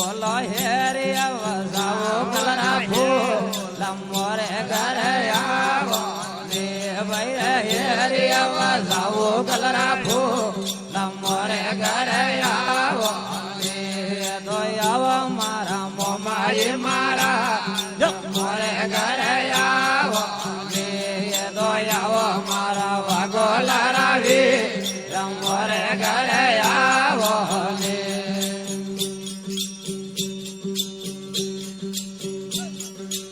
બોલો હેરિયા વસાવો કલરા ફૂલ મોરે ઘરે આવો ને ભાઈ હેરિયા વસાવો કલરા ફૂલ મોરે ઘરે આવો ને તો આવો મારા મોમાઈ મારા મોરે ઘરે આવો ને તો આવો મારા વાગોલા રાવી મોરે ઘરે આવો ને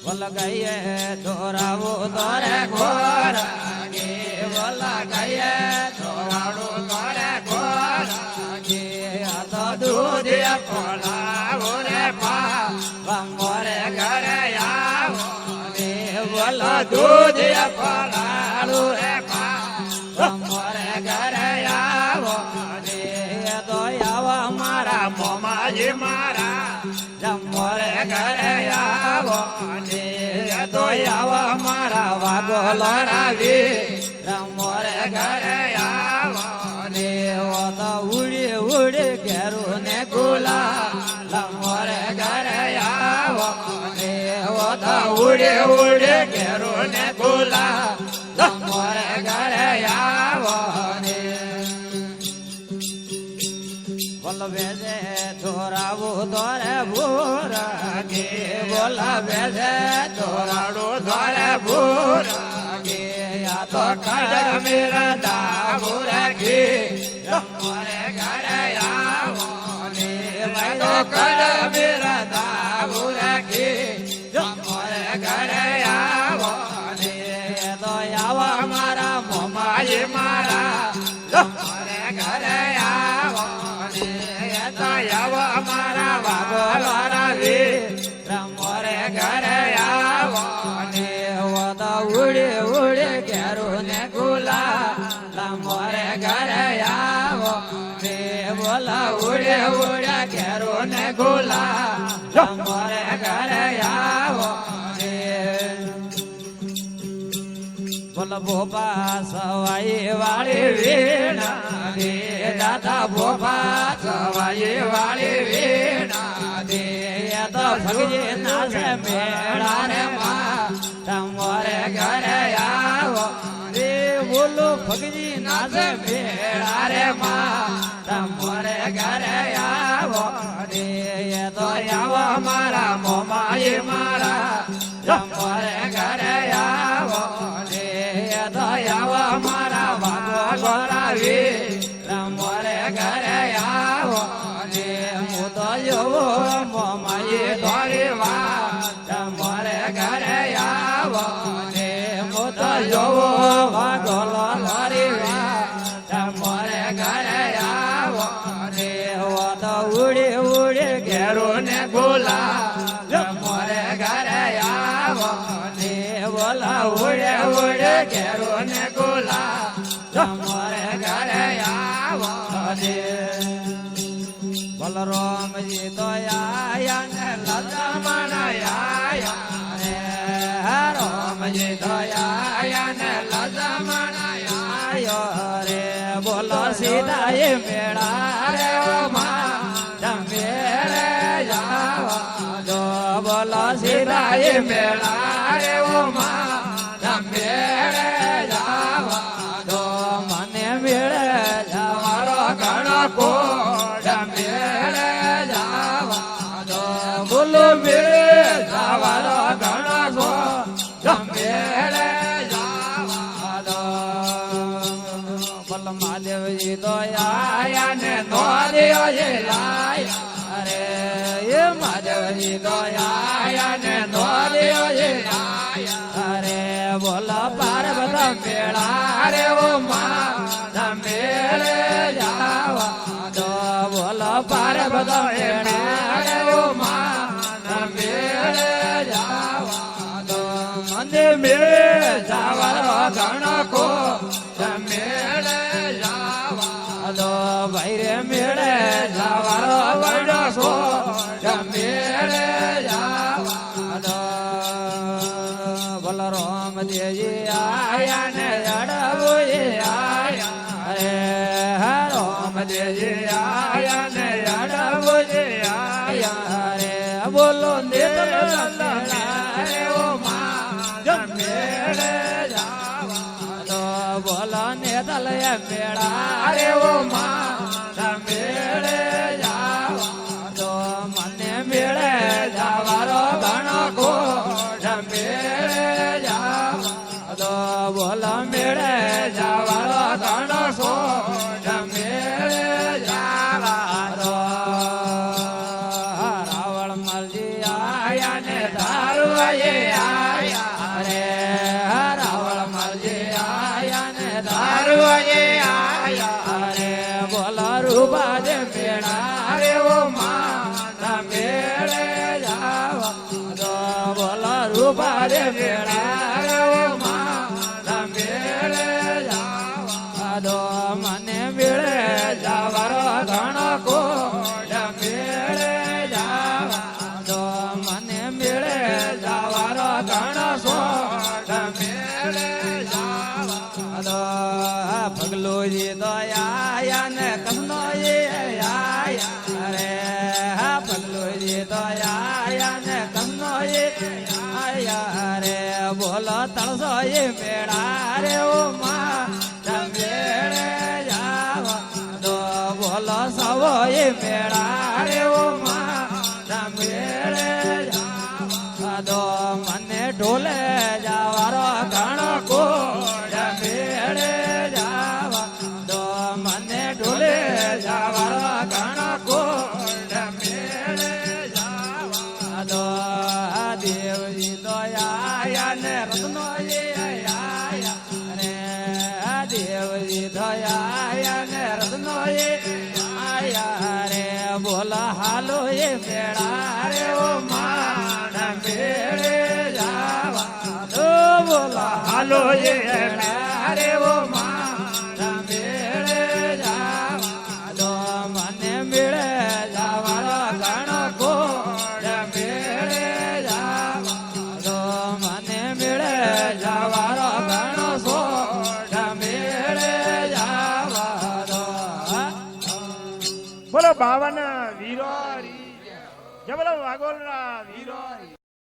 બોલ ગઈએ દોરાવો દોરે ઘોરાગે બોલ ગઈએ દોરાડો દોરે ઘોરાગે આ તો દૂધ પડાવો રે પા મોરે ઘરે આવો ને બોલ દૂધ પડાડો રે પા મોરે ઘરે આવો ને તો આવો મારા મોમાજી મારા મોરે ઘરે આવો ને તો આવો મારા વાગોલો રાવી મોરે ઘરે આવો ને ઓ તો ઉડી ઉડી ઘેરું ને ગુલા મોરે ઘરે આવો ને ઓ તો ઉડી ઉડી ઘેરું ને ગુલા મોરે ઘરે આવો ને બોલ વેજે દોરાવો દોરે ભૂરાગે બોલ વેજે દોરાડો દોરે ભૂરાગે આ તો કડ મેરા દાભૂરાગે મોરે ઘરે આવો ને ભાઈ તો કડ મેરા દાભૂરાગે મોરે ઘરે આવો ને તો આવો મારા મોમાઈ મારા મોરે ઘરે આવો આવો અમારા વાગોલો રાવી મોરે ઘરે આવો ને તો ઉડી ઉડી ઘેરું ને ગુલા મોરે ઘરે આવો ને બોલા ઉડી ઉડી ઘેરું ને ગુલા મોરે ઘરે આવો ને બોલ ભોપા સવાઈ વાળી વીણા દે દાદા ભોપા સવાઈ વાળી વીણા દે તો ભગજી નાસે મેળા રે મા મોરે ઘરે આવો રે બોલો ભગજી નાસે મેળા રે મા મોરે ઘરે આવો રે તો આવો મારા મોમાઈ મારા મોરે ઘરે આવો તો આવો મારા વાગોલો રાવી મોરે ઘરે આવો ને હું તો જોવો મોમાઈ થોડી વાત મોરે ઘરે આવો ને હું તો જોવો વાગોલો લારી વાત મોરે ઘરે આવો ને હો તો ઉડી ઉડી ઘેરું ને ગુલા મોરે ઘરે આવો ને બોલા ઉડે ઉડે ઘેરું ને ગુલા મોરે ઘરે આવો ને બોલ રામજી તો આયા ને લક્ષ્મણ આયા રે રામજી તો આયા ને લક્ષ્મણ આયો રે બોલો સીતા એ મેળા રે ઓ મા મેળે જાવા જો બોલો સીતા એ મેળા રે ઓ મા મેળે જાવા દો મને મેળે જવારો ઘણો કોડ મેળે જાવા દો બોલો મેળે જવારો ઘણો કોડ મેળે જાવા દો બોલ મહાદેવજી તો આયા ને નોર્યો છે લાયા રે એ મહાદેવજી તો આયા ને નોર્યો છે લાયા રે બોલો પાર્વતી મેળા રે ઓ મા મેળે જાવા દો બોલો પાર્વતી મેળા રે ઓ મા મેળે જાવા દો મને મેળે જાવા ઘણો કો મેળે જાવા દો ભાઈ રે મેળે જાવા ઘણો કો મેળે જાવા દો બોલ રામદેવજી આયા ને અડવો આયા રે રામદેવજી આયા ને અડવો આયા બોલો નેતલ મેળા ઓ માં મેળે જાવા દો બોલો નેતલ મેળા રે ઓ માં મેળે જાવા દો મને મેળે જાવારો ઘણો કોટ મેળે જાવા દો બોલો મેળે જાવારો ઘણો કોટ મેળે જાવા દો રાવળ મલજી આયા ને ધારવાએ આયા રે રાવળ મલજી આયા ને ધારવાએ આયા રે બોલો રૂપા દે મેળા રે ઓ માં મેળે જાવા દો બોલો રૂપા દે મેળા રે ઓ માં મેળે જાવા દો મને મેળે જાવારો ઘણો કોટ મેળે જાવા દો મને મેળે જાવારો ઘણો કોટ મેળે જાવા દો પગલુજી તો આયા ને કમનો એ આયા રે પગલુજી તો આયા ને કમનો એ આયા રે બોલો તળસો એ મેળા રે ઓ માં મેળે જાવા દો બોલો સવો એ મેળા રે ઓ માં મેળે જાવા દો મને ઢોલે જાવારો ઘણો કોટ મેળે જાવા દો મને ઢોલે જાવારો ઘણો કોટ મેળે જાવા દો દેવજી તો આયા ને રત્નો એ આયા રે દેવજી તો આયા ને રત્નો એ આયા રે બોલો હાલો એ મેળા રે ઓ માં મેળે જાવા દો બોલો હાલો એ મેળા રે ઓ માં મેળે જાવા દો મને મેળે જાવારો ઘણો કોટ મેળે જાવા દો મને મેળે જાવારો ઘણો કોટ મેળે જાવા દો બોલો બાવન વીરો જય બોલો વાગોલના વીરો